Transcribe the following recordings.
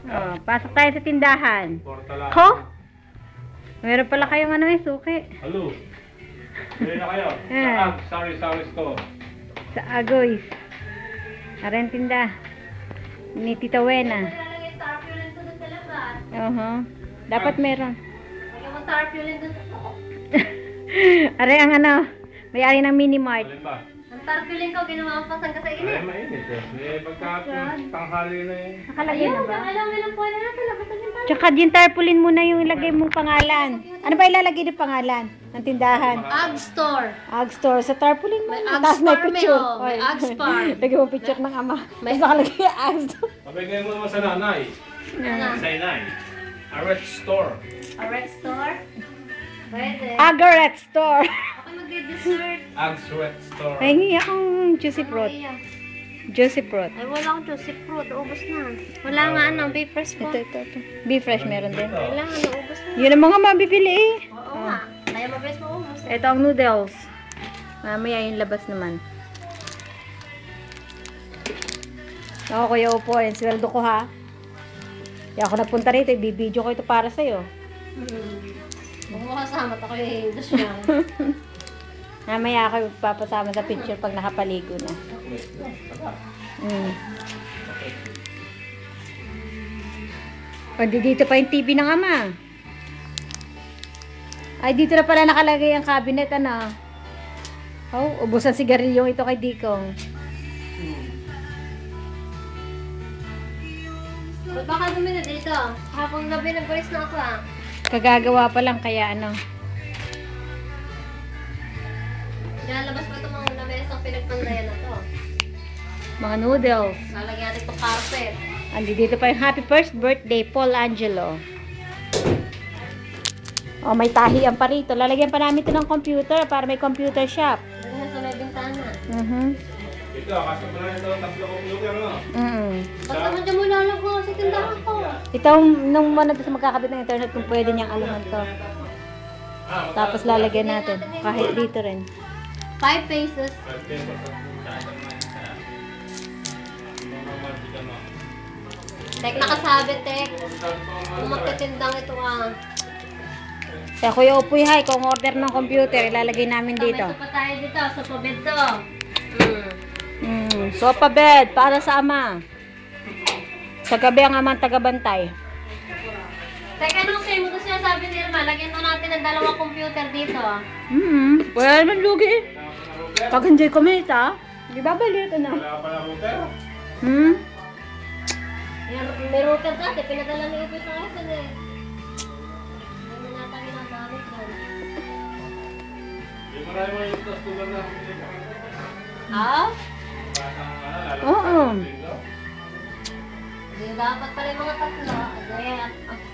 Oh, pasok tayo sa tindahan. Portala. Ko? Meron pala kayong ano eh, suki. Halo. Meron na kayo. Sorry store. Sa Agoy. Ayan tinda. Ni Tita Wena. Dapat meron. Aray ang ano, may-ari ng Minimart. Alin ba? Ang tarpaulin ko, ginawa mo pasang ka sa Ay, init. mainit eh. Pagka tanghali na eh. Nakalagay na ba? Alam mo lang po na nasa labas ng tayo. Tsaka yung tarpaulin muna yung ilagay mong pangalan. Ano ba ilalagay ng pangalan ng tindahan? Ag Store. Ag Store. Sa tarpaulin mo. May na. Ag Tapos may Spar, picture. may, may Ag Spar. Lagay mo picture ng ama. Tapos nakalagay yung Ag Store. Pabigay mo naman sa nanay. Sa inay. Aret store. A Red Store? Pwede. Agaret Store. Ako magdi-dessert. Ag's Red store. Pahingi akong juicy fruit. Juicy fruit. Ay, wala akong juicy fruit. Ubus na. Wala nga ano, papers ko. Ito. Be fresh meron din. Wala nga, ubus na. Yun ang mga mabibili eh. Oo nga. Kaya mabilis mo ubus. Ito ang noodles. Mamaya yung labas naman. Ako kuya upo, yung sweldo ko ha. Kaya ako napunta rito, ibibideo ko ito para sa'yo. Huwag mo kasama, ako yung industry. Mamaya ako papasama sa picture pag nakapaligo na. O, dito pa yung TV ng ama. Ay, dito na pala nakalagay ang cabinet, ano. Oh, ubos ang sigarilyo ito kay Dikong. Ba't baka dumi na dito? Hapong gabi nag-voice na ako ah. Kagagawa pa lang, kaya ano. Lalabas pa itong mga lamesang pinagpandayan na to. Mga noodles. Lalagyan natin itong carpet. Andi dito pa yung happy first birthday, Paul Angelo. Oh, may tahian pa rito. Lalagyan pa namin ito ng computer para may computer shop. Lagyan sa may bintana. Ito, kaso mo na ito, tatlo computer no? Basta mo dyan mo lalago sa tindahan ko. Ito, nung muna sa magkakabit ng internet, kung pwede niyang anuhan to. Tapos lalagyan natin. Kahit dito rin. 5 pesos. Tek, nakasabit, Tek. Kung magkatindang ito ah. Kaya Kuya Upoy, hay, kung order ng computer, ilalagay namin dito. May pa tayo dito, sa pabed to. Sofa bed, para sa ama. Sa gabi ang amang tagabantay. Tek, anong sa'yo mo ito sinasabi ni Irma? Lagyan mo natin ng dalawang computer dito. Wala naman lugi eh. Pag hindi kumita, di ba balit ano? Wala ka pala router? May router dati, pinadala ni Ipis ng Essen eh. Hindi mo nata ginagamit doon. Di marami mo yung customer na Ha? Oo. Hindi dapat pala yung mga tatlo.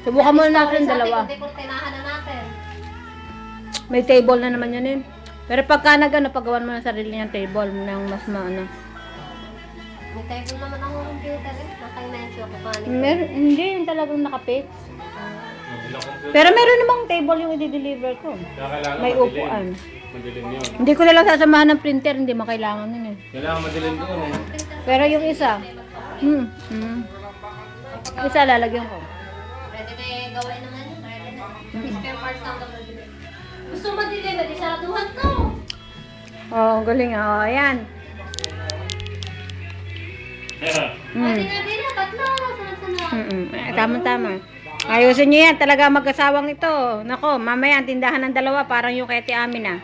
Subukan muna natin dalawa. Hindi kurtinahan na natin. May table na naman yan eh. Pero pagka pagawan mo ng sarili niyang table, nang mas maano. May table naman ang computer eh. Naka-mention ko pa. Hindi, yung talagang nakapix. Pero meron namang table yung i-deliver ko. May upuan. Madilim yun. Hindi ko na lang sasamahan ng printer, hindi makailangan nun eh. Kailangan madilim doon eh. Pero yung isa, isa lalagyan ko. Ready na yung gawain naman. Ready na. Spare parts lang daw madilim. Gusto madilim, hindi saraduhan to. Oh, galing ah. Oh, ayan. Pwede nga din na, tatlo. Sunod-sunod. Tama-tama. Ayusin nyo yan. Talaga mag-asawang ito. Nako, mamaya ang tindahan ng dalawa parang yung kay Ate Amin ah.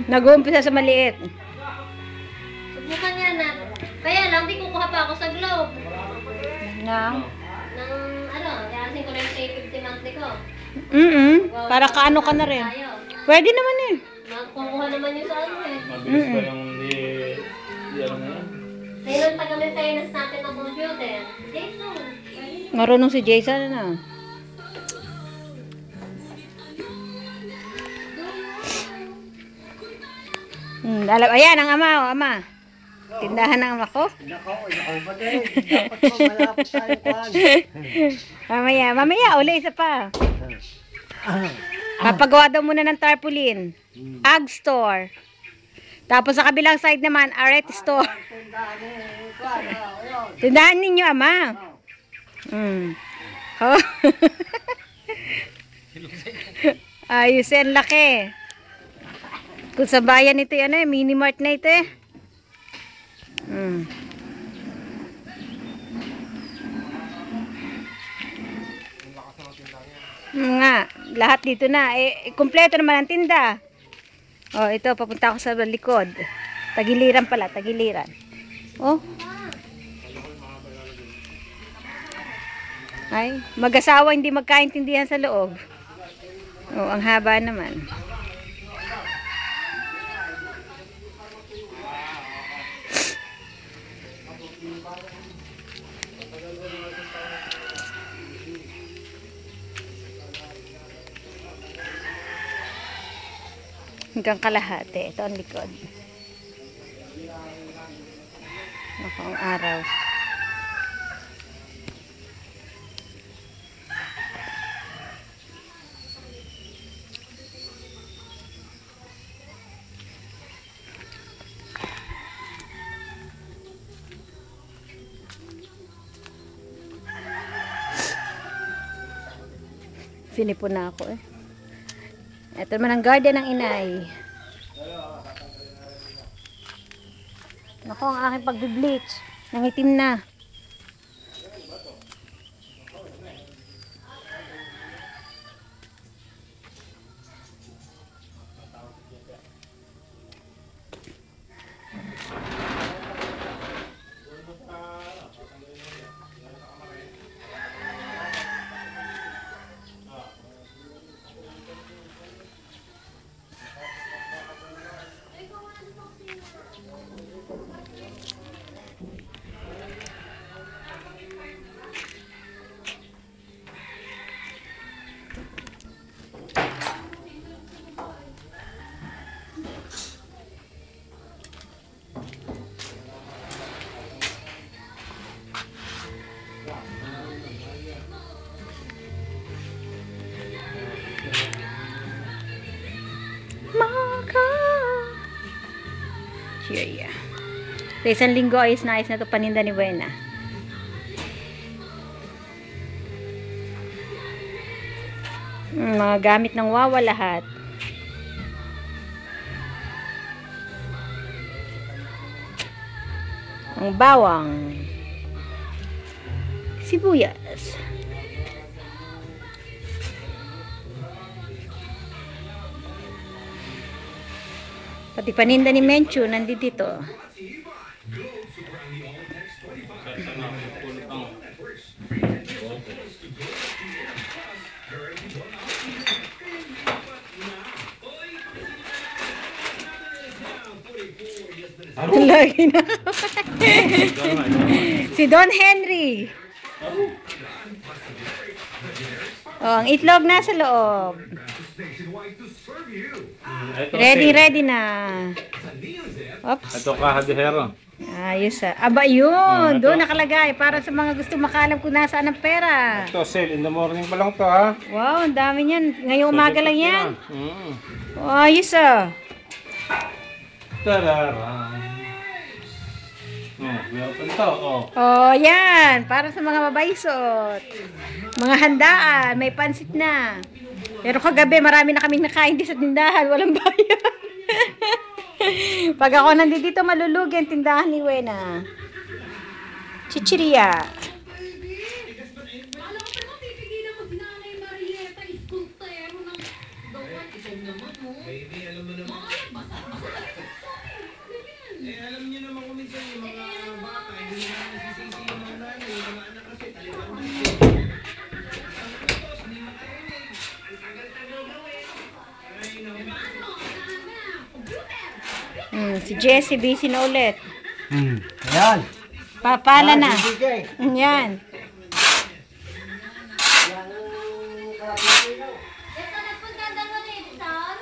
Nag-uumpisa sa maliit. Subukan niya na. Kaya lang, di kukuha pa ako sa Globe. Na? Nang, ano, yasin ko na yung K50 monthly ko. Para kaano ka na rin. Tayo. Pwede naman eh. Kukuha naman yung sa ano eh. Mabilis pa yung di ano na yan. Sa'yo ang taga-maintenance natin ng computer. Jason, pwede. Marunong si Jason na. Ayan ang ama, oh, ama. Tindahan ng ama ko. Nako ba din? Dapat mo malapit tayo kuhan. Mamaya, uli isa pa. Papagawa daw muna ng tarpaulin. Ag Store. Tapos sa kabilang side naman, Aret Store. Tindahan ninyo, ama. Oh. Ayos yan, laki. Kung sa bayan ito, ano eh, mini mart na ito eh. Nga, lahat dito na. Kumpleto naman ang tinda. Oh, ito, papunta ako sa likod. Tagiliran pala, tagiliran. Oh. Ay, mag-asawa hindi magkaintindihan sa loob. Oh, ang haba naman. Hanggang kalahati. Ito ang likod. Ako ang araw. Sinipon na ako eh. Ito naman ang garden ng inay. Naku, ang aking pag-bleach. Nangitim na. Here, yeah. Sa isang linggo ayos na ito paninda ni Buena. Mga gamit ng Wawa lahat. Ang bawang, sibuyas, pati paninda ni Menchu nandito. Lagi na. Si Don Henry. Oh, ang itlog nasa loob. Ready na. Oops. Ito kahadihero. Ayos ah. Aba yun. Doon nakalagay. Para sa mga gusto makalam kung nasaan ang pera. Ito, sale in the morning pa lang to ha. Wow, ang dami niyan. Ngayong umaga lang yan. Ayos ah. Tararang. Welcome to. Oh, yan. Para sa mga babaysot. Mga handaan. May pansit na. Pero kagabi, marami na kaming nakain sa tindahan. Walang bayan. Pag ako nandito, malulugi ang tindahan ni Buena. Chichiria. Alam niyo naman kung minsan yung mga bata, hindi naman nasisisi yung mga nanay, yung mga anak kasi taliban na siya. Ang tapos, hindi makarinig. Ang tagal-tagal gawin. Ay, no. Si Jessie, busy na ulit. Ayan. Papala na. Yan. Yes, nagpunta daw ni Edson.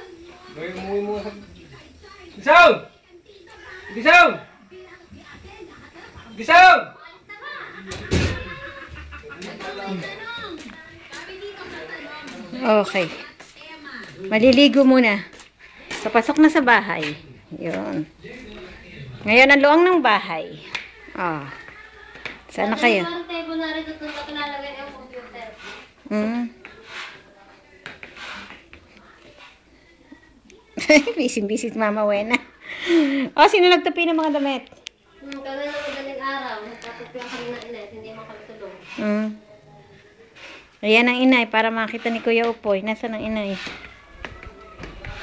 Gawin mo sa... Gisaw! Gisaw! Gisaw! Okay. Maliligo muna. Papasok na sa bahay. Yun. Ngayon ang luang ng bahay. Sana kayo. Parang table na rin ito. Mm. Bisit-bisit Mama Wena. O, sino nagtupi ng mga damit? Kami na madaling araw, nagpatupian kami ng inay, hindi mo kami tulong. Mm. Ayan ang inay, para makita ni Kuya Upoy. Nasaan ang inay?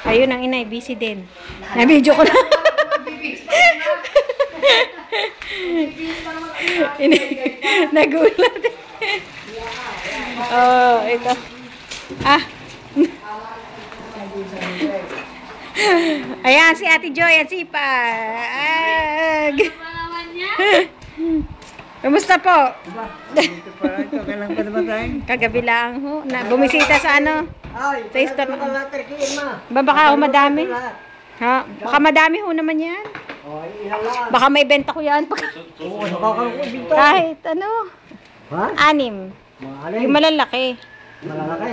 Ayun ang inay, busy din. Na-video ko na. Nagulat. Oh, ito. Ah. Ayan, si Ate Joy at si Pag. Palawan niya? Kamusta po? Dito pa ito, kailan pa naman tayo? Kagabi lang ho. Na, bumisita sa ano? Ay, Sa store. latrikin ma. Baka ho madami. Ha? Baka madami ho naman yan. O, ilan lang. Baka may benta ko yan. Oo, nakakaroon dito. Kahit ano. Ha? 6. Maalim. Yung malalaki. Malalaki.